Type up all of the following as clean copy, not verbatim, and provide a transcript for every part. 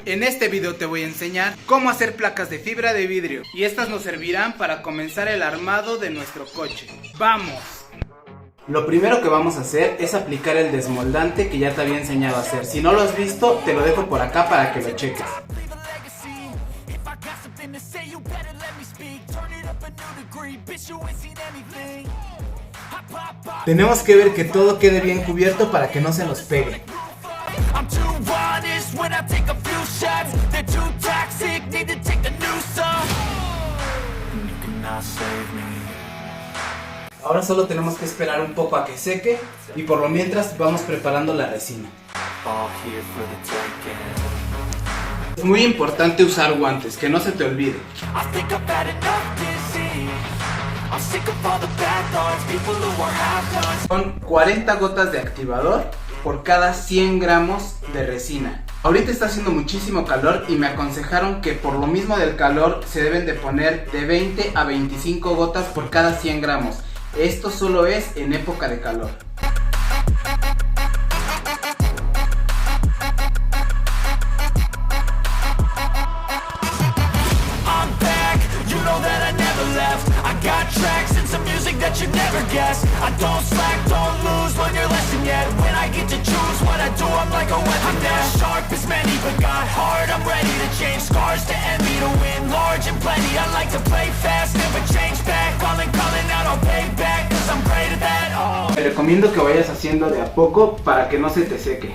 En este video te voy a enseñar cómo hacer placas de fibra de vidrio y estas nos servirán para comenzar el armado de nuestro coche. ¡Vamos! Lo primero que vamos a hacer es aplicar el desmoldante que ya te había enseñado a hacer. Si no lo has visto, te lo dejo por acá para que lo cheques. Tenemos que ver que todo quede bien cubierto para que no se nos pegue. Ahora solo tenemos que esperar un poco a que seque y por lo mientras vamos preparando la resina. Es muy importante usar guantes, que no se te olvide. Son 40 gotas de activador por cada 100 gramos de resina. Ahorita está haciendo muchísimo calor y me aconsejaron que por lo mismo del calor se deben de poner de 20 a 25 gotas por cada 100 gramos. Esto solo es en época de calor. Te recomiendo que vayas haciendo de a poco para que no se te seque.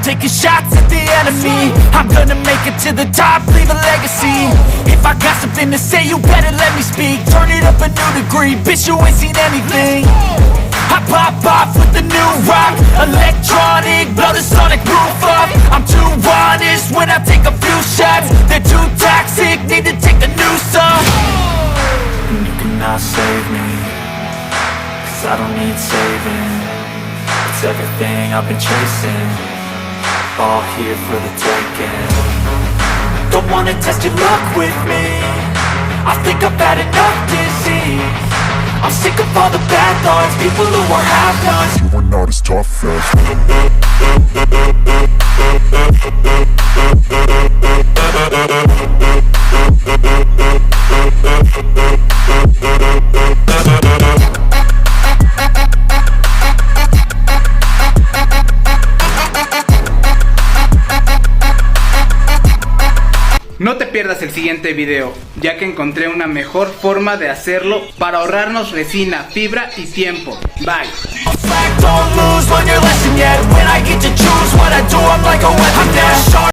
Taking shots at the enemy. I'm gonna make it to the top, leave a legacy. If I got something to say, you better let me speak. Turn it up a new degree, bitch, you ain't seen anything. I pop off with the new rock, electronic, blow the sonic roof up. I'm too honest when I take a few shots. They're too toxic, need to take the noose off. You cannot save me, 'cause I don't need saving. It's everything I've been chasing, all here for the taking. Don't wanna test your luck with me, I think I've had enough disease. I'm sick of all the bad thoughts, people who are half-nots. You are not as tough as No te pierdas el siguiente video, ya que encontré una mejor forma de hacerlo para ahorrarnos resina, fibra y tiempo. Bye.